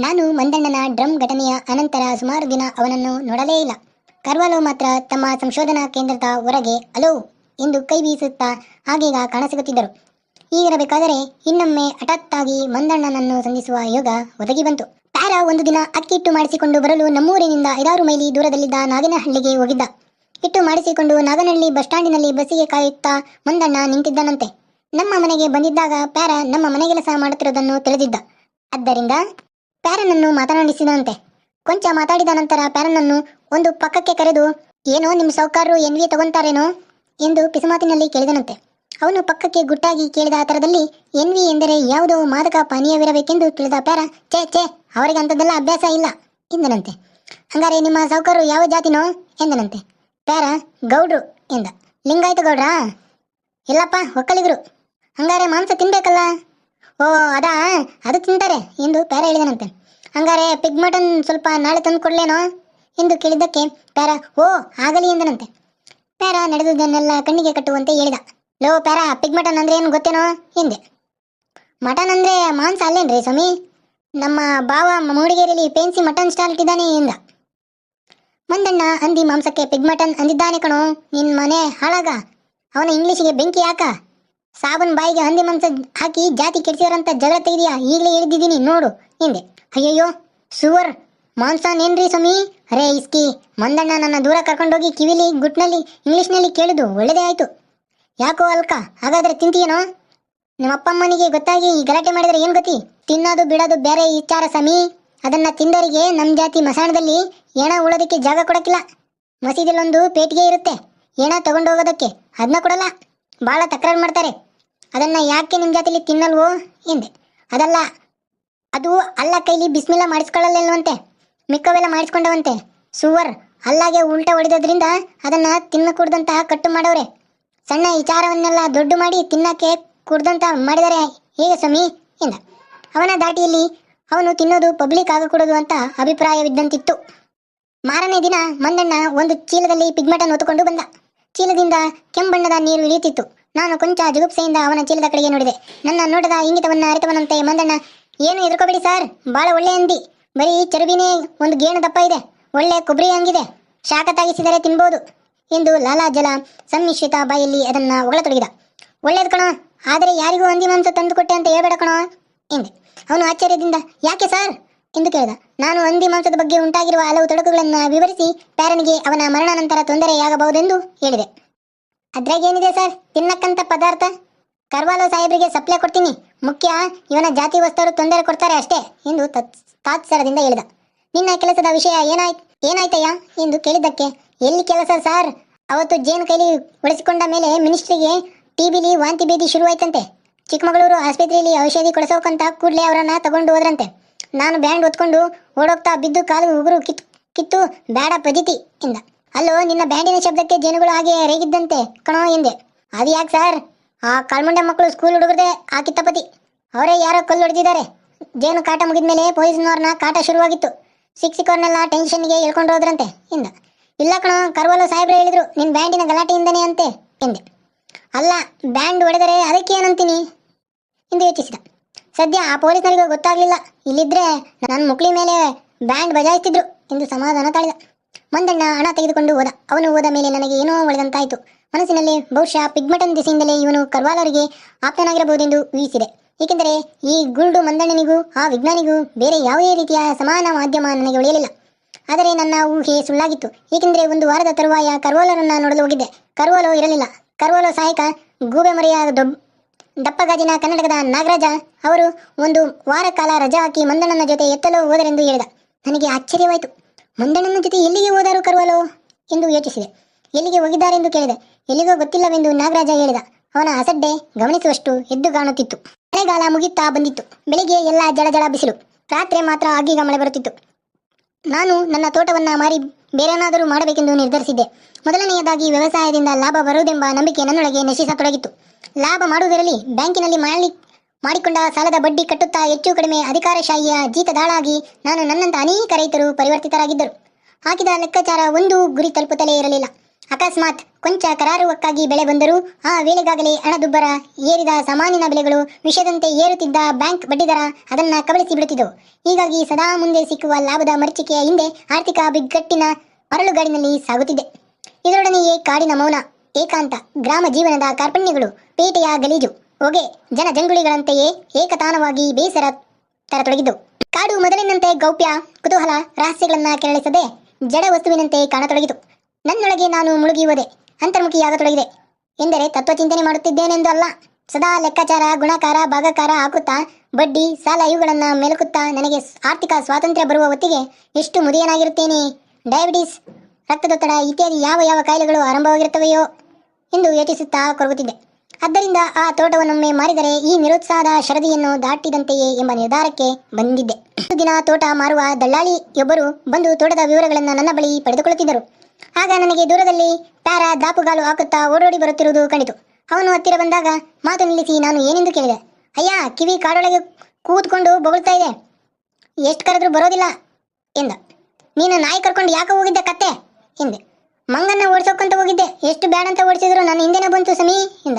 ನಾನು ಮಂದಣ್ಣನ ಡ್ರಮ್ ಘಟನೆಯ ಅನಂತರ ಸುಮಾರು ದಿನ ಅವನನ್ನು ನೋಡಲೇ ಇಲ್ಲ. ಕರ್ವಾಲೋ ಮಾತ್ರ ತಮ್ಮ ಸಂಶೋಧನಾ ಕೇಂದ್ರದ ಹೊರಗೆ ಅಲೋ ಎಂದು ಕೈ ಬೀಸುತ್ತಾ ಆಗೀಗ ಕಾಣಸಿಗುತ್ತಿದ್ದರು. ಹೀಗಿರಬೇಕಾದರೆ ಇನ್ನೊಮ್ಮೆ ಹಠಾತ್ತಾಗಿ ಮಂದಣ್ಣನನ್ನು ಸಂಧಿಸುವ ಯೋಗ ಒದಗಿ ಬಂತು. ಪ್ಯಾರಾ ಒಂದು ದಿನ ಅಕ್ಕಿ ಹಿಟ್ಟು ಮಾಡಿಸಿಕೊಂಡು ಬರಲು ನಮ್ಮೂರಿನಿಂದ 5-6 ಮೈಲಿ ದೂರದಲ್ಲಿದ್ದ ನಾಗನಹಳ್ಳಿಗೆ ಹೋಗಿದ್ದ. ಹಿಟ್ಟು ಮಾಡಿಸಿಕೊಂಡು ನಾಗನಹಳ್ಳಿ ಬಸ್ ಸ್ಟ್ಯಾಂಡಿನಲ್ಲಿ ಬಸ್ಸಿಗೆ ಕಾಯುತ್ತಾ ಮಂದಣ್ಣ ನಿಂತಿದ್ದನಂತೆ. ನಮ್ಮ ಮನೆಗೆ ಬಂದಿದ್ದಾಗ ಪ್ಯಾರಾ ನಮ್ಮ ಮನೆಗೆಲಸ ಮಾಡುತ್ತಿರುವುದನ್ನು ತಿಳಿದಿದ್ದ. ಆದ್ದರಿಂದ ಪ್ಯಾರನನ್ನು ಮಾತನಾಡಿಸಿದಂತೆ. ಕೊಂಚ ಮಾತಾಡಿದ ನಂತರ ಪ್ಯಾರನನ್ನು ಒಂದು ಪಕ್ಕಕ್ಕೆ ಕರೆದು, ಏನೋ ನಿಮ್ಮ ಸಾಹುಕಾರರು ಎನ್ವಿ ತಗೊಂತಾರೇನೋ ಎಂದು ಪಿಸುಮಾತಿನಲ್ಲಿ ಕೇಳಿದನಂತೆ. ಅವನು ಪಕ್ಕಕ್ಕೆ ಗುಟ್ಟಾಗಿ ಕೇಳಿದ ಥರದಲ್ಲಿ ಎನ್ವಿ ಎಂದರೆ ಯಾವುದೋ ಮಾದಕ ಪಾನೀಯವಿರಬೇಕೆಂದು ತಿಳಿದ ಪ್ಯಾರ, ಛೇ ಅವರಿಗೆ ಅಂಥದ್ದೆಲ್ಲ ಅಭ್ಯಾಸ ಇಲ್ಲ ಎಂದನಂತೆ. ಹಂಗಾರೆ ನಿಮ್ಮ ಸಾಹುಕಾರರು ಯಾವ ಜಾತಿನೋ ಎಂದನಂತೆ. ಪ್ಯಾರ, ಗೌಡ್ರು ಎಂದ. ಲಿಂಗಾಯತ ಗೌಡ್ರಾ? ಇಲ್ಲಪ್ಪ, ಒಕ್ಕಲಿಗರು. ಹಂಗಾರೆ ಮಾಂಸ ತಿನ್ಬೇಕಲ್ಲ? ಓ ಅದಾ, ಅದು ತಿಂತಾರೆ ಎಂದು ಪ್ಯಾರ ಹೇಳಿದನಂತೆ. ಹಂಗಾರೆ ಪಿಗ್ ಮಟನ್ ಸ್ವಲ್ಪ ನಾಳೆ ತಂದು ಕೊಡ್ಲೇನೋ ಎಂದು ಕೇಳಿದ್ದಕ್ಕೆ ಪ್ಯಾರ, ಓ ಆಗಲಿ ಎಂದನಂತೆ. ಪ್ಯಾರ ನಡೆದುದನ್ನೆಲ್ಲ ಕಣ್ಣಿಗೆ ಕಟ್ಟುವಂತೆ ಹೇಳಿದ. ಲೋ ಪ್ಯಾರ, ಪಿಗ್ ಮಟನ್ ಅಂದ್ರೆ ಏನು ಗೊತ್ತೇನೋ ಎಂದೆ. ಮಟನ್ ಅಂದ್ರೆ ಮಾಂಸ ಅಲ್ಲೇನ್ರಿ ಸ್ವಾಮಿ? ನಮ್ಮ ಬಾವ ಮೂಡಿಗೆರೆಯಲ್ಲಿ ಪೇನ್ಸಿ ಮಟನ್ ಸ್ಟಾಲ್ ಇಟ್ಟಿದ್ದಾನೆ ಎಂದ. ಮಂದಣ್ಣ ಹಂದಿ ಮಾಂಸಕ್ಕೆ ಪಿಗ್ ಮಟನ್ ಅಂದಿದ್ದಾನೆ ಕಣೋ, ನಿನ್ ಮನೆ ಹಾಳಾಗ. ಅವನ ಇಂಗ್ಲೀಷಿಗೆ ಬೆಂಕಿ ಹಾಕ. ಸಾಬನ್ ಬಾಯಿಗೆ ಹಂದಿ ಮಾಂಸ ಹಾಕಿ ಜಾತಿ ಕೆಡಿಸಿಯವರಂತ ಜಗಳ ತೆಗೆದಿಯಾ? ಈಗಲೇ ಹೇಳಿದ್ದೀನಿ ನೋಡು ಎಂದೆ. ಅಯ್ಯಯ್ಯೋ ಸುವರ್ ಮಾಂಸನೇನ್ರಿ ಸ್ವಾಮಿ? ಅರೇ ಇಸ್ಕಿ, ಮಂದಣ್ಣ ನನ್ನ ದೂರ ಕರ್ಕೊಂಡೋಗಿ ಕಿವಿಲಿ ಗುಟ್ನಲ್ಲಿ ಇಂಗ್ಲೀಷ್ನಲ್ಲಿ ಕೇಳಿದು ಒಳ್ಳೆದೇ ಆಯ್ತು. ಯಾಕೋ ಅಲ್ಕ, ಹಾಗಾದ್ರೆ ತಿಂತೀಯೇನೋ? ನಿಮ್ಮಪ್ಪಮ್ಮನಿಗೆ ಗೊತ್ತಾಗಿ ಈ ಗಲಾಟೆ ಮಾಡಿದರೆ ಏನು ಗತಿ? ತಿನ್ನೋದು ಬಿಡೋದು ಬೇರೆ ವಿಚಾರ ಸ್ವಾಮಿ. ಅದನ್ನ ತಿಂದವರಿಗೆ ನಮ್ಮ ಜಾತಿ ಮಸಾಣದಲ್ಲಿ ಏಣ ಉಳೋದಕ್ಕೆ ಜಾಗ ಕೊಡಕ್ಕಿಲ್ಲ. ಮಸೀದಿಲೊಂದು ಪೇಟಿಗೆ ಇರುತ್ತೆ ಏಣ ತಗೊಂಡೋಗೋದಕ್ಕೆ, ಅದನ್ನ ಕೊಡಲ್ಲ. ಭಾಳ ತಕರಾರು ಮಾಡ್ತಾರೆ. ಅದನ್ನ ಯಾಕೆ ನಿಮ್ಮ ಜಾತಿಲಿ ತಿನ್ನಲ್ವೋ ಎಂದೆ. ಅದಲ್ಲ, ಅದು ಅಲ್ಲ ಕೈಲಿ ಬಿಸ್ಮಿಲ್ಲ ಮಾಡಿಸ್ಕೊಳ್ಳಲ್ವಂತೆ, ಮಿಕ್ಕವೆಲ್ಲ ಮಾಡಿಸ್ಕೊಂಡವಂತೆ. ಸುವರ್ ಅಲ್ಲಾಗೆ ಉಲ್ಟಾ ಹೊಡೆಯೋದ್ರಿಂದ ಅದನ್ನ ತಿನ್ನ ಕುಡ್ದಂತ ಕಟ್ಟು ಮಾಡವ್ರೆ. ಸಣ್ಣ ವಿಚಾರವನ್ನೆಲ್ಲ ದೊಡ್ಡ ಮಾಡಿ ತಿನ್ನಕ್ಕೆ ಕುಡ್ದಂತ ಮಾಡಿದರೆ ಹೇಗೆ ಸ್ವಾಮಿ ಎಂದ. ಅವನ ದಾಟಿಯಲ್ಲಿ ಅವನು ತಿನ್ನೋದು ಪಬ್ಲಿಕ್ ಆಗಕೂಡದು ಅಂತ ಅಭಿಪ್ರಾಯವಿದ್ದಂತಿತ್ತು. ಮಾರನೇ ದಿನ ಮಂದಣ್ಣ ಒಂದು ಚೀಲದಲ್ಲಿ ಪಿಗ್ಮಟನ್ ಹೊತ್ತುಕೊಂಡು ಬಂದ. ಚೀಲದಿಂದ ಕೆಂಬಣ್ಣದ ನೀರು ಇಳಿಯುತ್ತಿತ್ತು. ನಾನು ಕೊಂಚ ಜುಗುಪ್ಸೆಯಿಂದ ಅವನ ಚೀಲದ ಕಡೆಗೆ ನೋಡಿದೆ. ನನ್ನ ನೋಟದ ಇಂಗಿತವನ್ನ ಅರಿತವನಂತೆ ಮಂದಣ್ಣ, ಏನು ಎದುರ್ಕೋಬೇಡಿ ಸರ್, ಭಾಳ ಒಳ್ಳೆ ಹಂದಿ, ಬರೀ ಚರುಬಿನೇ ಒಂದು ಗೇಣು ದಪ್ಪ ಇದೆ, ಒಳ್ಳೆ ಕೊಬ್ಬರಿ ಹಂಗಿದೆ, ಶಾಖ ತಾಗಿಸಿದರೆ ತಿನ್ಬೋದು ಎಂದು ಲಾಲಾಜಲ ಸಮ್ಮಿಶ್ರಿತ ಬಾಯಲ್ಲಿ ಅದನ್ನ ಹೊಗಳತೊಡಗಿದ. ಒಳ್ಳೇದು ಕಣೋ, ಆದರೆ ಯಾರಿಗೂ ಹಂದಿ ಮಾಂಸ ತಂದುಕೊಟ್ಟೆ ಅಂತ ಹೇಳ್ಬೇಡ ಕಣೋ ಎಂದೆ. ಅವನು ಆಶ್ಚರ್ಯದಿಂದ ಯಾಕೆ ಸರ್ ಎಂದು ಕೇಳಿದ. ನಾನು ಹಂದಿ ಮಾಂಸದ ಬಗ್ಗೆ ಉಂಟಾಗಿರುವ ಹಲವು ತೊಡಕುಗಳನ್ನು ವಿವರಿಸಿ ಪ್ಯಾರನಿಗೆ ಅವನ ಮರಣಾನಂತರ ತೊಂದರೆಯಾಗಬಹುದೆಂದು ಹೇಳಿದೆ. ಅದ್ರಾಗೇನಿದೆ ಸರ್, ತಿನ್ನಕ್ಕಂಥ ಪದಾರ್ಥ ಕರ್ವಾಲೋ ಸಾಹೇಬ್ರಿಗೆ ಸಪ್ಲೈ ಕೊಡ್ತೀನಿ, ಮುಖ್ಯ ಇವನ ಜಾತಿ ವಸ್ತವರು ತೊಂದರೆ ಕೊಡ್ತಾರೆ ಅಷ್ಟೇ ಎಂದು ತಾತ್ಸರದಿಂದ ಹೇಳಿದ. ನಿನ್ನ ಕೆಲಸದ ವಿಷಯ ಏನಾಯ್ತಯ್ಯ ಎಂದು ಕೇಳಿದ್ದಕ್ಕೆ, ಎಲ್ಲಿ ಕೆಲಸ ಸಾರ್, ಅವತ್ತು ಜೇನು ಕೈಲಿ ಒಡಿಸಿಕೊಂಡ ಮೇಲೆ ಮಿನಿಸ್ಟ್ರಿಗೆ ಟಿಬಿಲಿ ವಾಂತಿ ಭೇದಿ ಶುರುವಾಯ್ತಂತೆ. ಚಿಕ್ಕಮಗಳೂರು ಆಸ್ಪತ್ರೆಯಲ್ಲಿ ಔಷಧಿ ಕೊಡಿಸೋಕಂತ ಕೂಡಲೇ ಅವರನ್ನ ತಗೊಂಡು ಹೋದ್ರಂತೆ. ನಾನು ಬ್ಯಾಂಡ್ ಹೊತ್ಕೊಂಡು ಓಡೋಗ್ತಾ ಬಿದ್ದು ಕಾಲು ಉಗುರು ಕಿತ್ತು ಬೇಡ ಪಜಿತಿ ಎಂದ. ಅಲ್ಲೋ, ನಿನ್ನ ಬ್ಯಾಂಡಿನ ಶಬ್ದಕ್ಕೆ ಜೇನುಗಳು ಹಾಗೆ ರೇಗಿದ್ದಂತೆ ಕಣೋ ಎಂದೆ. ಅದು ಯಾಕೆ ಸರ್, ಆ ಕಳ್ಮುಂಡೆ ಮಕ್ಕಳು ಸ್ಕೂಲ್ ಹುಡುಗರದೇ ಆ ಕಿತ್ತಪತಿ, ಅವರೇ ಯಾರೋ ಕಲ್ಲು ಹೊಡೆದಿದ್ದಾರೆ. ಜೇನು ಕಾಟ ಮುಗಿದ್ಮೇಲೆ ಪೊಲೀಸ್ನವ್ರನ್ನ ಕಾಟ ಶುರುವಾಗಿತ್ತು. ಸಿಕ್ಕೋರ್ನೆಲ್ಲ ಟೆನ್ಷನ್ಗೆ ಹೇಳ್ಕೊಂಡು ಹೋದ್ರಂತೆ ಎಂದ. ಇಲ್ಲ ಕಣೋ, ಕರ್ವಾಲೋ ಸಾಹೇಬ್ರೆ ಹೇಳಿದ್ರು ನಿನ್ನ ಬ್ಯಾಂಡಿನ ಗಲಾಟೆಯಿಂದನೇ ಅಂತೆ ಎಂದೆ. ಅಲ್ಲ, ಬ್ಯಾಂಡ್ ಹೊಡೆದರೆ ಅದಕ್ಕೆ ಏನಂತೀನಿ ಎಂದು ಯೋಚಿಸಿದ. ಸದ್ಯ ಆ ಪೊಲೀಸರಿಗೂ ಗೊತ್ತಾಗ್ಲಿಲ್ಲ, ಇಲ್ಲಿದ್ರೆ ನನ್ನ ಮುಕ್ಳಿ ಮೇಲೆ ಬ್ಯಾಂಡ್ ಬಜಾಯಿಸ್ತಿದ್ರು ಎಂದು ಸಮಾಧಾನ ತಾಳಿದ. ಮಂದಣ್ಣ ಹಣ ತೆಗೆದುಕೊಂಡು ಹೋದ. ಅವನು ಹೋದ ಮೇಲೆ ನನಗೆ ಏನೋ ಒಳೆದಂತಾಯಿತು. ಮನಸ್ಸಿನಲ್ಲಿ ಬಹುಶಃ ಪಿಗ್ಮಟನ್ ದಿಸೆಯಿಂದಲೇ ಇವನು ಕರ್ವಾಲರಿಗೆ ಆಪ್ತನಾಗಿರಬಹುದೆಂದು ಊಹಿಸಿದೆ. ಏಕೆಂದರೆ ಈ ಗುರುಡು ಮಂದಣ್ಣನಿಗೂ ಆ ವಿಜ್ಞಾನಿಗೂ ಬೇರೆ ಯಾವುದೇ ರೀತಿಯ ಸಮಾನ ಮಾಧ್ಯಮ ನನಗೆ ಉಳಿಯಲಿಲ್ಲ. ಆದರೆ ನನ್ನ ಊಹೆ ಸುಳ್ಳಾಗಿತ್ತು. ಏಕೆಂದರೆ ಒಂದು ವಾರದ ತರುವಾಯ ಕರ್ವಾಲರನ್ನ ನೋಡಲು ಹೋಗಿದ್ದೆ. ಕರ್ವಾಲೋ ಇರಲಿಲ್ಲ. ಕರ್ವಾಲೋ ಸಹಾಯಕ ಗೂಬೆ ಮರೆಯ ದಪ್ಪಗಾಜಿನ ಕನ್ನಡಕದ ನಾಗರಾಜ ಅವರು ಒಂದು ವಾರ ಕಾಲ ರಜಾ ಹಾಕಿ ಮಂದಣ್ಣನ ಜೊತೆ ಎತ್ತಲೋ ಹೋದರೆಂದು ಹೇಳಿದ. ನನಗೆ ಆಶ್ಚರ್ಯವಾಯಿತು. ಮಂದಣ್ಣನ ಜೊತೆ ಎಲ್ಲಿಗೆ ಹೋದರು ಕರ್ವಾಲೋ ಎಂದು ಯೋಚಿಸಿದೆ. ಎಲ್ಲಿಗೆ ಹೋಗಿದ್ದಾರೆಂದು ಕೇಳಿದೆ. ಎಲ್ಲಿಗೋ ಗೊತ್ತಿಲ್ಲವೆಂದು ನಾಗರಾಜ ಹೇಳಿದ. ಅವನ ಅಸಡ್ಡೆ ಗಮನಿಸುವಷ್ಟು ಎದ್ದು ಕಾಣುತ್ತಿತ್ತು. ಮಳೆಗಾಲ ಮುಗಿಯುತ್ತಾ ಬಂದಿತ್ತು. ಬೆಳಿಗ್ಗೆ ಎಲ್ಲ ಜಡ ಬಿಸಿಲು, ರಾತ್ರಿ ಮಾತ್ರ ಆಗೀಗ ಮಳೆ ಬರುತ್ತಿತ್ತು. ನಾನು ನನ್ನ ತೋಟವನ್ನ ಮಾರಿ ಬೇರೇನಾದರೂ ಮಾಡಬೇಕೆಂದು ನಿರ್ಧರಿಸಿದ್ದೆ. ಮೊದಲನೆಯದಾಗಿ ವ್ಯವಸಾಯದಿಂದ ಲಾಭ ಬರುವುದೆಂಬ ನಂಬಿಕೆ ನನ್ನೊಳಗೆ ನಶಿಸತೊಡಗಿತ್ತು. ಲಾಭ ಮಾಡುವುದರಲ್ಲಿ ಬ್ಯಾಂಕಿನಲ್ಲಿ ಮಾಡಿಕೊಂಡ ಸಾಲದ ಬಡ್ಡಿ ಕಟ್ಟುತ್ತಾ ಹೆಚ್ಚು ಕಡಿಮೆ ಅಧಿಕಾರಶಾಹಿಯ ಜೀತದಾಳಾಗಿ ನಾನು ನನ್ನಂತ ಅನೇಕ ರೈತರು ಪರಿವರ್ತಿತರಾಗಿದ್ದರು. ಹಾಕಿದ ಲೆಕ್ಕಾಚಾರ ಒಂದು ಗುರಿ ತಲುಪುತ್ತಲೇ ಇರಲಿಲ್ಲ. ಅಕಸ್ಮಾತ್ ಕೊಂಚ ಕರಾರುವಕ್ಕಾಗಿ ಬೆಳೆ ಬಂದರೂ ಆ ವೇಳೆಗಾಗಲೇ ಹಣದುಬ್ಬರ ಏರಿದ ಸಾಮಾನಿನ ಬೆಲೆಗಳು ವಿಷದಂತೆ ಏರುತ್ತಿದ್ದ ಬ್ಯಾಂಕ್ ಬಡ್ಡಿದರ ಅದನ್ನ ಕಬಳಿಸಿ ಬಿಡುತ್ತಿದ್ದವು. ಹೀಗಾಗಿ ಸದಾ ಮುಂದೆ ಸಿಕ್ಕುವ ಲಾಭದ ಮರೀಚಿಕೆಯ ಹಿಂದೆ ಆರ್ಥಿಕ ಬಿಕ್ಕಟ್ಟಿನ ಮರಳುಗಾಡಿನಲ್ಲಿ ಸಾಗುತ್ತಿದ್ದೆ. ಇದರೊಡನೆಯೇ ಕಾಡಿನ ಮೌನ, ಏಕಾಂತ, ಗ್ರಾಮ ಜೀವನದ ಕಾರ್ಪಣ್ಯಗಳು, ಪೇಟೆಯ ಗಲೀಜು, ಹೊಗೆ, ಜನಜಂಗುಳಿಗಳಂತೆಯೇ ಏಕತಾನವಾಗಿ ಬೇಸರ ತರತೊಡಗಿದ್ದವು. ಕಾಡು ಮೊದಲಿನಂತೆ ಗೌಪ್ಯ, ಕುತೂಹಲ, ರಹಸ್ಯಗಳನ್ನ ಕೆರಳಿಸದೆ ಜಡ ವಸ್ತುವಿನಂತೆ ಕಾಣತೊಡಗಿತು. ನನ್ನೊಳಗೆ ನಾನು ಮುಳುಗಿ ಹೋದೆ, ಅಂತರ್ಮುಖಿಯಾಗತೊಡಗಿದೆ. ಎಂದರೆ ತತ್ವಚಿಂತನೆ ಮಾಡುತ್ತಿದ್ದೇನೆಂದು ಅಲ್ಲ, ಸದಾ ಲೆಕ್ಕಾಚಾರ, ಗುಣಾಕಾರ, ಭಾಗಾಕಾರ ಹಾಕುತ್ತಾ ಬಡ್ಡಿ, ಸಾಲ ಇವುಗಳನ್ನ ಮೆಲುಕುತ್ತಾ ನನಗೆ ಆರ್ಥಿಕ ಸ್ವಾತಂತ್ರ್ಯ ಬರುವ ಹೊತ್ತಿಗೆ ಎಷ್ಟು ಮುದಿಯನಾಗಿರುತ್ತೇನೆ. ಡಯಾಬಿಟಿಸ್, ರಕ್ತದೊತ್ತಡ ಇತ್ಯಾದಿ ಯಾವ ಯಾವ ಕಾಯಿಲೆಗಳು ಆರಂಭವಾಗಿರುತ್ತವೆಯೋ ಎಂದು ಯೋಚಿಸುತ್ತಾ ಕೊರಗುತ್ತಿದ್ದೆ. ಆದ್ದರಿಂದ ಆ ತೋಟವನ್ನೊಮ್ಮೆ ಮಾರಿದರೆ ಈ ನಿರುತ್ಸಾಹದ ಶರದಿಯನ್ನು ದಾಟಿದಂತೆಯೇ ಎಂಬ ನಿರ್ಧಾರಕ್ಕೆ ಬಂದಿದ್ದೆ. ಒಂದು ದಿನ ತೋಟ ಮಾರುವ ದಳ್ಳಾಳಿಯೊಬ್ಬರು ಬಂದು ತೋಟದ ವಿವರಗಳನ್ನು ನನ್ನ ಬಳಿ ಪಡೆದುಕೊಳ್ಳುತ್ತಿದ್ದರು. ಆಗ ನನಗೆ ದೂರದಲ್ಲಿ ಪ್ಯಾರ ದಾಪುಗಾಲು ಹಾಕುತ್ತಾ ಓಡೋಡಿ ಬರುತ್ತಿರುವುದು ಕಂಡಿತು. ಅವನು ಹತ್ತಿರ ಬಂದಾಗ ಮಾತು ನಿಲ್ಲಿಸಿ ನಾನು ಏನೆಂದು ಕೇಳಿದೆ. ಅಯ್ಯ, ಕಿವಿ ಕಾಡೊಳಗೆ ಕೂತ್ಕೊಂಡು ಬೊಗಳ್ತಾ ಇದೆ, ಎಷ್ಟು ಕರೆದ್ರೂ ಬರೋದಿಲ್ಲ ಎಂದ. ನೀನು ನಾಯಿ ಕರ್ಕೊಂಡು ಯಾಕೆ ಹೋಗಿದ್ದೆ ಕತ್ತೆ ಎಂದೆ. ಮಂಗನ್ನ ಓಡಿಸೋಕ್ಕಂತ ಹೋಗಿದ್ದೆ, ಎಷ್ಟು ಬ್ಯಾಡಂತ ಓಡಿಸಿದ್ರು ನನ್ನ ಹಿಂದೆನೇ ಬಂತು ಸಮೀ ಎಂದ.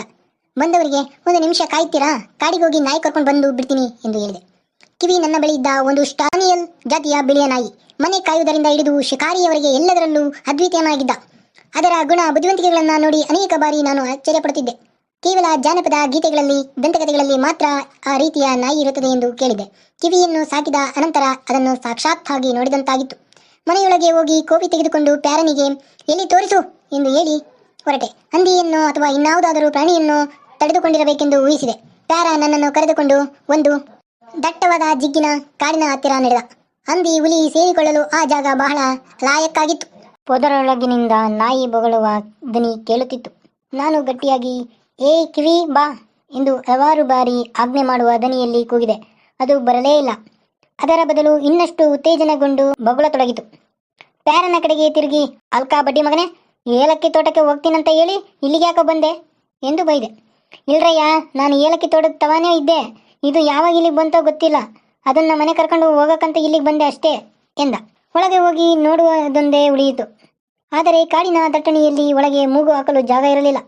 ಬಂದವರಿಗೆ ಒಂದು ನಿಮಿಷ ಕಾಯ್ತೀರಾ, ಕಾಡಿಗೆ ಹೋಗಿ ನಾಯಿ ಕರ್ಕೊಂಡು ಬಂದು ಬಿಡ್ತೀನಿ ಎಂದು ಹೇಳಿದೆ. ಕಿವಿ ನನ್ನ ಬಳಿ ಇದ್ದ ಒಂದು ಸ್ಟಾನಿಯಲ್ ಜಾತಿಯ ಬಿಳಿಯ ನಾಯಿ. ಮನೆ ಕಾಯುವುದರಿಂದ ಹಿಡಿದು ಶಿಕಾರಿಯವರೆಗೆ ಎಲ್ಲದರಲ್ಲೂ ಅದ್ವಿತೀಯನಾಗಿದ್ದ. ಅದರ ಗುಣ ಬುದ್ಧಿವಂತಿಕೆಗಳನ್ನು ನೋಡಿ ಅನೇಕ ಬಾರಿ ನಾನು ಆಶ್ಚರ್ಯಪಡುತ್ತಿದ್ದೆ. ಕೇವಲ ಜಾನಪದ ಗೀತೆಗಳಲ್ಲಿ, ದಂತಕಥೆಗಳಲ್ಲಿ ಮಾತ್ರ ಆ ರೀತಿಯ ನಾಯಿ ಇರುತ್ತದೆ ಎಂದು ಕೇಳಿದೆ. ಕಿವಿಯನ್ನು ಸಾಕಿದ ಅನಂತರ ಅದನ್ನು ಸಾಕ್ಷಾತ್ತಾಗಿ ನೋಡಿದಂತಾಗಿತ್ತು. ಮನೆಯೊಳಗೆ ಹೋಗಿ ಕೋಪಿ ತೆಗೆದುಕೊಂಡು ಪ್ಯಾರನಿಗೆ ಎಲ್ಲಿ ತೋರಿಸು ಎಂದು ಹೇಳಿ ಹೊರಟೆ. ಹಂದಿಯನ್ನು ಅಥವಾ ಇನ್ನಾವುದಾದರೂ ಪ್ರಾಣಿಯನ್ನು ತಡೆದುಕೊಂಡಿರಬೇಕೆಂದು ಊಹಿಸಿದೆ. ಪ್ಯಾರ ನನ್ನನ್ನು ಕರೆದುಕೊಂಡು ಒಂದು ದಟ್ಟವಾದ ಜಿಗ್ಗಿನ ಕಾಡಿನ ಹತ್ತಿರ ನಡೆದ. ಹಂದಿ, ಹುಲಿ ಸೇರಿಕೊಳ್ಳಲು ಆ ಜಾಗ ಬಹಳ ಲಾಯಕ್ಕಾಗಿತ್ತು. ಪೊದರೊಳಗಿನಿಂದ ನಾಯಿ ಬೊಗಳುವ ದನಿ ಕೇಳುತ್ತಿತ್ತು. ನಾನು ಗಟ್ಟಿಯಾಗಿ ಏ ಕಿವಿ ಬಾ ಎಂದು ಹಲವಾರು ಬಾರಿ ಆಜ್ಞೆ ಮಾಡುವ ದನಿಯಲ್ಲಿ ಕೂಗಿದೆ. ಅದು ಬರಲೇ ಇಲ್ಲ. ಅದರ ಬದಲು ಇನ್ನಷ್ಟು ಉತ್ತೇಜನಗೊಂಡು ಬೊಗಳತೊಡಗಿತು. ಪ್ಯಾರನ ಕಡೆಗೆ ತಿರುಗಿ, ಅಲ್ಕಾ ಬಡ್ಡಿ ಮಗನೇ, ಏಲಕ್ಕಿ ತೋಟಕ್ಕೆ ಹೋಗ್ತೀನಂತ ಹೇಳಿ ಇಲ್ಲಿಗೆ ಯಾಕೋ ಬಂದೆ ಎಂದು ಬೈದೆ. ಇಲ್ರಯ್ಯ, ನಾನು ಏಲಕ್ಕಿ ತೋಟದ ತವಾನೇ ಇದ್ದೆ, ಇದು ಯಾವಾಗ ಇಲ್ಲಿಗೆ ಬಂತೋ ಗೊತ್ತಿಲ್ಲ, ಅದನ್ನ ಮನೆ ಕರ್ಕೊಂಡು ಹೋಗಕ್ಕಂತ ಇಲ್ಲಿಗೆ ಬಂದೆ ಅಷ್ಟೇ ಎಂದ. ಒಳಗೆ ಹೋಗಿ ನೋಡುವುದೊಂದೇ ಉಳಿಯಿತು. ಆದರೆ ಕಾಡಿನ ದಟ್ಟಣೆಯಲ್ಲಿ ಒಳಗೆ ಮೂಗು ಹಾಕಲು ಜಾಗ ಇರಲಿಲ್ಲ.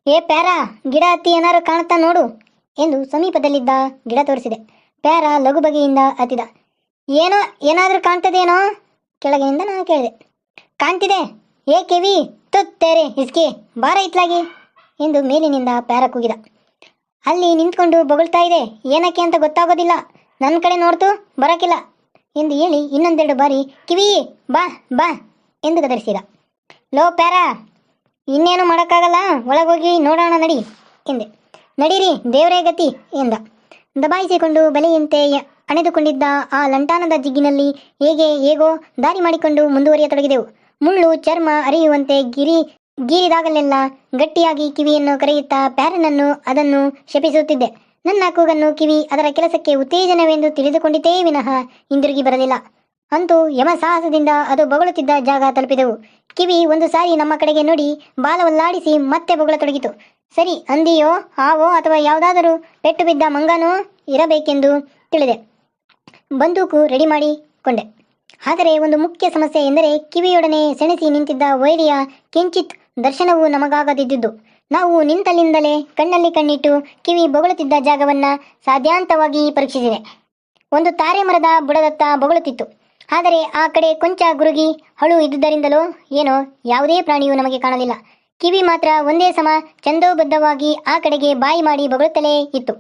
ಏ ಪ್ಯಾರ, ಗಿಡ ಹತ್ತಿ ಏನಾರು ಕಾಣುತ್ತಾ ನೋಡು ಎಂದು ಸಮೀಪದಲ್ಲಿದ್ದ ಗಿಡ ತೋರಿಸಿದೆ. ಪ್ಯಾರ ಲಘು ಬಗೆಯಿಂದ ಹತ್ತಿದ. ಏನೋ ಏನಾದರೂ ಕಾಣ್ತದೇನೋ ಕೆಳಗಿನಿಂದ ನಾನು ಕೇಳಿದೆ. ಕಾಣ್ತಿದೆ. ಏ ಕಿವಿ ತುತ್ತೇರೆ ಇಸ್ಕಿ ಬಾರ ಇತ್ಲಾಗಿ ಎಂದು ಮೇಲಿನಿಂದ ಪ್ಯಾರ ಕೂಗಿದ. ಅಲ್ಲಿ ನಿಂತ್ಕೊಂಡು ಬೊಗಳ್ತಾ ಇದೆ, ಏನಕ್ಕೆ ಅಂತ ಗೊತ್ತಾಗೋದಿಲ್ಲ, ನನ್ನ ಕಡೆ ನೋಡ್ತು ಬರೋಕ್ಕಿಲ್ಲ ಎಂದು ಹೇಳಿ ಇನ್ನೊಂದೆರಡು ಬಾರಿ ಕಿವಿ ಬಾ ಬಾ ಎಂದು ಗದರಿಸಿದ. ಲೋ ಪ್ಯಾರ, ಇನ್ನೇನು ಮಾಡೋಕ್ಕಾಗಲ್ಲ, ಒಳಗೋಗಿ ನೋಡೋಣ ನಡಿ ಎಂದೆ. ನಡೀರಿ ದೇವರೇ ಗತಿ ಎಂದ. ದಬಾಯಿಸಿಕೊಂಡು ಬಲೆಯಂತೆ ಅಣೆದುಕೊಂಡಿದ್ದ ಆ ಲಂಟಾನದ ಜಿಗ್ಗಿನಲ್ಲಿ ಹೇಗೋ ದಾರಿ ಮಾಡಿಕೊಂಡು ಮುಂದುವರಿಯತೊಡಗಿದೆವು. ಮುಳ್ಳು ಚರ್ಮ ಅರಿಯುವಂತೆ ಗೀರಿದಾಗಲೆಲ್ಲ ಗಟ್ಟಿಯಾಗಿ ಕಿವಿಯನ್ನು ಕರೆಯುತ್ತಾ ಪ್ಯಾರನನ್ನು ಅದನ್ನು ಶಪಿಸುತ್ತಿದ್ದೆ. ನನ್ನ ಕೂಗನ್ನು ಕಿವಿ ಅದರ ಕೆಲಸಕ್ಕೆ ಉತ್ತೇಜನವೆಂದು ತಿಳಿದುಕೊಂಡಿತೇ ವಿನಃ ಹಿಂದಿರುಗಿ ಬರಲಿಲ್ಲ. ಅಂತೂ ಯಮಸಾಹಸದಿಂದ ಅದು ಬೊಗಳುತ್ತಿದ್ದ ಜಾಗ ತಲುಪಿದೆವು. ಕಿವಿ ಒಂದು ಸಾರಿ ನಮ್ಮ ಕಡೆಗೆ ನೋಡಿ ಬಾಲವಲ್ಲಾಡಿಸಿ ಮತ್ತೆ ಬೊಗಳತೊಡಗಿತು. ಸರಿ, ಹಂದಿಯೋ ಹಾವೋ ಅಥವಾ ಯಾವುದಾದರೂ ಪೆಟ್ಟು ಬಿದ್ದ ಮಂಗನೋ ಇರಬೇಕೆಂದು ತಿಳಿದೆ. ಬಂದೂಕು ರೆಡಿ ಮಾಡಿಕೊಂಡೆ. ಆದರೆ ಒಂದು ಮುಖ್ಯ ಸಮಸ್ಯೆ ಎಂದರೆ ಕಿವಿಯೊಡನೆ ಸೆಣಸಿ ನಿಂತಿದ್ದ ವೈರಿಯ ಕಿಂಚಿತ್ ದರ್ಶನವು ನಮಗಾಗದಿದ್ದುದು. ನಾವು ನಿಂತಲ್ಲಿಂದಲೇ ಕಣ್ಣಲ್ಲಿ ಕಣ್ಣಿಟ್ಟು ಕಿವಿ ಬೊಗಳುತ್ತಿದ್ದ ಜಾಗವನ್ನ ಸಾಧ್ಯಾಂತವಾಗಿ ಪರೀಕ್ಷಿಸಿದೆ. ಒಂದು ತಾರೆ ಮರದ ಬುಡದತ್ತ ಬೊಗಳುತ್ತಿತ್ತು. ಆದರೆ ಆ ಕಡೆ ಕೊಂಚ ಗುರುಗಿ ಹಳು ಇದ್ದುದರಿಂದಲೋ ಏನೋ ಯಾವುದೇ ಪ್ರಾಣಿಯೂ ನಮಗೆ ಕಾಣಲಿಲ್ಲ. ಕಿವಿ ಮಾತ್ರ ಒಂದೇ ಸಮ ಚಂದೋಬದ್ಧವಾಗಿ ಆ ಕಡೆಗೆ ಬಾಯಿ ಮಾಡಿ ಬೊಗಳುತ್ತಲೇ ಇತ್ತು.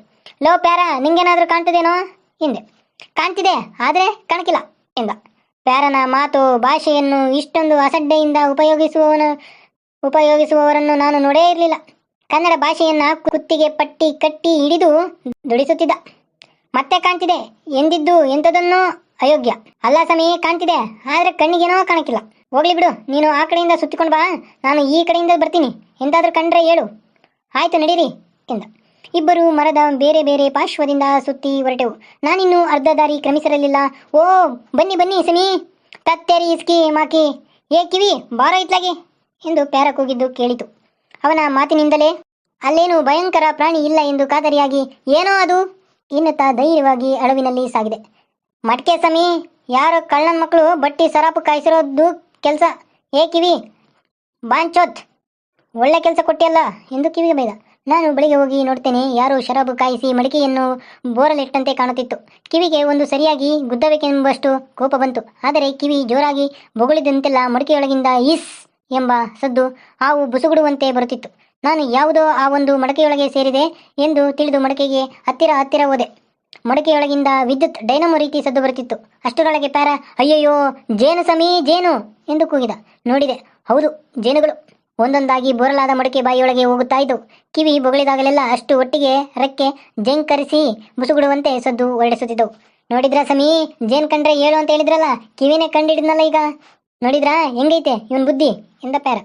ಲೋ ಪ್ಯಾರ, ನಿಂಗೇನಾದರೂ ಕಾಣ್ತದೇನೋ ಎಂದೆ. ಕಾಣ್ತಿದೆ, ಆದರೆ ಕಾಣಕಿಲ್ಲ ಎಂದ. ಪ್ಯಾರನ ಮಾತು ಭಾಷೆಯನ್ನು ಇಷ್ಟೊಂದು ಅಸಡ್ಡೆಯಿಂದ ಉಪಯೋಗಿಸುವವರನ್ನು ನಾನು ನೋಡೇ ಇರಲಿಲ್ಲ. ಕನ್ನಡ ಭಾಷೆಯನ್ನ ಕುತ್ತಿಗೆ ಪಟ್ಟಿ ಕಟ್ಟಿ ಹಿಡಿದು ದುಡಿಸುತ್ತಿದ್ದ. ಮತ್ತೆ ಕಾಣ್ತಿದೆ ಎಂದಿದ್ದು ಎಂಥದನ್ನೋ ಅಯೋಗ್ಯ. ಅಲ್ಲ ಸಮೀ, ಕಾಣ್ತಿದೆ, ಆದರೆ ಕಣ್ಣಿಗೇನೋ ಕಾಣಕ್ಕಿಲ್ಲ. ಹೋಗ್ಲಿ ಬಿಡು, ನೀನು ಆ ಕಡೆಯಿಂದ ಸುತ್ತಿಕೊಂಡು ಬಾ, ನಾನು ಈ ಕಡೆಯಿಂದ ಬರ್ತೀನಿ, ಎಂತಾದ್ರೂ ಕಂಡ್ರೆ ಹೇಳು. ಆಯ್ತು ನಡೀರಿ ಎಂದ. ಇಬ್ಬರು ಮರದ ಬೇರೆ ಬೇರೆ ಪಾರ್ಶ್ವದಿಂದ ಸುತ್ತಿ ಹೊರಟೆವು. ನಾನಿನ್ನೂ ಅರ್ಧ ದಾರಿ ಕ್ರಮಿಸಿರಲಿಲ್ಲ. ಓ ಬನ್ನಿ ಬನ್ನಿ ಸಮೀ, ತತ್ತೇರಿ ಇಸ್ಕಿ ಮಾಕಿ, ಏ ಕಿವಿ ಬಾರ ಇತ್ಲಾಗಿ ಎಂದು ಪ್ಯಾರ ಕೂಗಿದ್ದು ಕೇಳಿತು. ಅವನ ಮಾತಿನಿಂದಲೇ ಅಲ್ಲೇನು ಭಯಂಕರ ಪ್ರಾಣಿ ಇಲ್ಲ ಎಂದು ಖಾತರಿಯಾಗಿ ಏನೋ ಅದು ಎನ್ನುತ್ತಾ ಧೈರ್ಯವಾಗಿ ಅಳವಿನಲ್ಲಿ ಸಾಗಿದೆ. ಮಟ್ಕೆ ಸಮೀ, ಯಾರೋ ಕಳ್ಳನ ಮಕ್ಕಳು ಬಟ್ಟಿ ಸರಾಪು ಕಾಯಿಸಿರೋದು ಕೆಲಸ. ಏ ಕಿವಿ ಬಾಂಚೋತ್, ಒಳ್ಳೆ ಕೆಲಸ ಕೊಟ್ಟಿಯಲ್ಲ ಎಂದು ಕಿವಿಗೆ ಬೈದ. ನಾನು ಬಳಿಗೆ ಹೋಗಿ ನೋಡ್ತೇನೆ, ಯಾರೋ ಶರಾಬು ಕಾಯಿಸಿ ಮಡಿಕೆಯನ್ನು ಬೋರಲಿಟ್ಟಂತೆ ಕಾಣುತ್ತಿತ್ತು. ಕಿವಿಗೆ ಒಂದು ಸರಿಯಾಗಿ ಗುದ್ದಬೇಕೆಂಬಷ್ಟು ಕೋಪ ಬಂತು. ಆದರೆ ಕಿವಿ ಜೋರಾಗಿ ಬೊಗಳಿದಂತೆಲ್ಲ ಮಡಿಕೆಯೊಳಗಿಂದ ಈಸ್ ಎಂಬ ಸದ್ದು ಹಾವು ಬುಸುಗುಡುವಂತೆ ಬರುತ್ತಿತ್ತು. ನಾನು ಯಾವುದೋ ಆ ಒಂದು ಮಡಕೆಯೊಳಗೆ ಸೇರಿದೆ ಎಂದು ತಿಳಿದು ಮಡಕೆಗೆ ಹತ್ತಿರ ಹೋದೆ. ಮಡಕೆಯೊಳಗಿಂದ ವಿದ್ಯುತ್ ಡೈನಮೋ ರೀತಿ ಸದ್ದು ಬರುತ್ತಿತ್ತು. ಅಷ್ಟರೊಳಗೆ ಪ್ಯಾರ ಅಯ್ಯಯ್ಯೋ, ಜೇನು ಸಮೀ, ಜೇನು ಎಂದು ಕೂಗಿದ. ನೋಡಿದೆ, ಹೌದು, ಜೇನುಗಳು ಒಂದೊಂದಾಗಿ ಬೋರಲಾದ ಮಡಕೆ ಬಾಯಿಯೊಳಗೆ ಹೋಗುತ್ತಾ ಇದ್ದವು. ಕಿವಿ ಬೊಗಳಿದಾಗಲೆಲ್ಲ ಅಷ್ಟು ಒಟ್ಟಿಗೆ ರೆಕ್ಕೆ ಜಂಕರಿಸಿ ಬುಸುಗುಡುವಂತೆ ಸದ್ದು ಹೊರಡಿಸುತ್ತಿದ್ದವು. ನೋಡಿದ್ರಾ ಸಮೀ, ಜೇನ್ ಕಂಡ್ರೆ ಹೇಳು ಅಂತ ಹೇಳಿದ್ರಲ್ಲ, ಕಿವಿನೇ ಕಂಡಿಡಿದ್ನಲ್ಲ ಈಗ. ನೋಡಿದ್ರಾ ಹೆಂಗೈತೆ ಇವನ್ ಬುದ್ಧಿ ಎಂದ ಪ್ಯಾರ.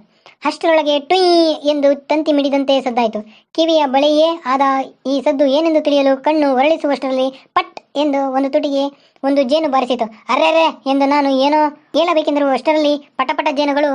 ಅಷ್ಟರೊಳಗೆ ಟುಯ್ ಎಂದು ತಂತಿ ಮಿಡಿದಂತೆ ಸದ್ದಾಯಿತು. ಕಿವಿಯ ಬಳಿಯೇ ಆದ ಈ ಸದ್ದು ಏನೆಂದು ತಿಳಿಯಲು ಕಣ್ಣು ಹೊರಳಿಸುವಷ್ಟರಲ್ಲಿ ಪಟ್ ಎಂದು ಒಂದು ತುಟಿಗೆ ಒಂದು ಜೇನು ಬಾರಿಸಿತು. ಅರ್ರೆರೆ ಎಂದು ನಾನು ಏನೋ ಹೇಳಬೇಕೆಂದರೂ ಅಷ್ಟರಲ್ಲಿ ಪಟಪಟ ಜೇನುಗಳ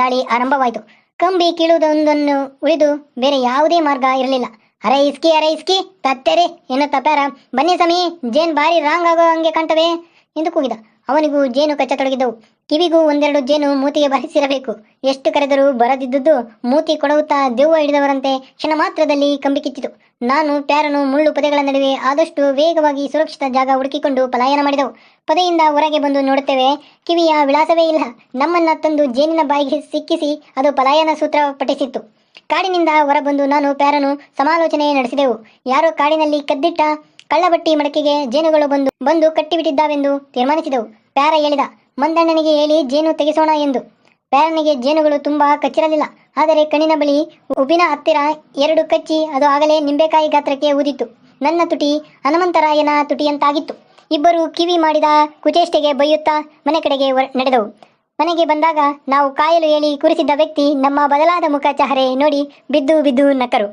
ದಾಳಿ ಆರಂಭವಾಯಿತು. ಕಂಬಿ ಕೀಳುವುದೊಂದನ್ನು ಉಳಿದು ಬೇರೆ ಯಾವುದೇ ಮಾರ್ಗ ಇರಲಿಲ್ಲ. ಅರೆ ಇಸ್ಕಿ ತತ್ತೇರಿ ಎನ್ನುತ್ತಾ ಪ್ಯಾರ, ಬನ್ನಿ ಸಮೀ, ಜೇನ್ ಬಾರಿ ರಾಂಗ್ ಆಗೋ ಹಂಗೆ ಕಾಣ್ತವೆ ಎಂದು ಕೂಗಿದ. ಅವನಿಗೂ ಜೇನು ಕಚ್ಚತೊಡಗಿದ್ದವು. ಕಿವಿಗೂ ಒಂದೆರಡು ಜೇನು ಮೂತಿಗೆ ಬಾರಿಸಿರಬೇಕು. ಎಷ್ಟು ಕರೆದರೂ ಬರದಿದ್ದುದು ಮೂತಿ ಕೊಡವುತ್ತಾ ದೆವ್ವ ಹಿಡಿದವರಂತೆ ಕ್ಷಣ ಮಾತ್ರದಲ್ಲಿ ಕಂಬಿ ಕಿತ್ತಿತು. ನಾನು ಪ್ಯಾರನು ಮುಳ್ಳು ಪೊದೆಗಳ ನಡುವೆ ಆದಷ್ಟು ವೇಗವಾಗಿ ಸುರಕ್ಷಿತ ಜಾಗ ಹುಡುಕಿಕೊಂಡು ಪಲಾಯನ ಮಾಡಿದೆವು. ಪೊದೆಯಿಂದ ಹೊರಗೆ ಬಂದು ನೋಡುತ್ತೇವೆ, ಕಿವಿಯ ವಿಳಾಸವೇ ಇಲ್ಲ. ನಮ್ಮನ್ನ ತಂದು ಜೇನಿನ ಬಾಯಿಗೆ ಸಿಕ್ಕಿಸಿ ಅದು ಪಲಾಯನ ಸೂತ್ರ ಪಠಿಸಿತ್ತು. ಕಾಡಿನಿಂದ ಹೊರಬಂದು ನಾನು ಪ್ಯಾರನು ಸಮಾಲೋಚನೆ ನಡೆಸಿದೆವು. ಯಾರೋ ಕಾಡಿನಲ್ಲಿ ಕದ್ದಿಟ್ಟ ಕಳ್ಳಬಟ್ಟಿ ಮಡಕೆಗೆ ಜೇನುಗಳು ಬಂದು ಕಟ್ಟಿಬಿಟ್ಟಿದ್ದಾವೆಂದು ತೀರ್ಮಾನಿಸಿದೆವು. ಪ್ಯಾರ ಹೇಳಿದ, ಮಂದಣ್ಣನಿಗೆ ಹೇಳಿ ಜೇನು ತೆಗೆಸೋಣ ಎಂದು. ಪ್ಯಾರನಿಗೆ ಜೇನುಗಳು ತುಂಬಾ ಕಚ್ಚಿರಲಿಲ್ಲ. ಆದರೆ ಕಣ್ಣಿನ ಬಳಿ ಉಬ್ಬಿನ ಹತ್ತಿರ ಎರಡು ಕಚ್ಚಿ ಅದು ಆಗಲೇ ನಿಂಬೆಕಾಯಿ ಗಾತ್ರಕ್ಕೆ ಊದಿತ್ತು. ನನ್ನ ತುಟಿ ಹನುಮಂತರಾಯನ ತುಟಿಯಂತಾಗಿತ್ತು. ಇಬ್ಬರು ಕಿವಿ ಮಾಡಿದ ಕುಚೇಷ್ಟೆಗೆ ಬೈಯುತ್ತಾ ಮನೆ ಕಡೆಗೆ ನಡೆದವು. ಮನೆಗೆ ಬಂದಾಗ ನಾವು ಕಾಯಲು ಹೇಳಿ ಕೂರಿಸಿದ್ದ ವ್ಯಕ್ತಿ ನಮ್ಮ ಬದಲಾದ ಮುಖ ಚಹರೆ ನೋಡಿ ಬಿದ್ದು ನಕ್ಕರು.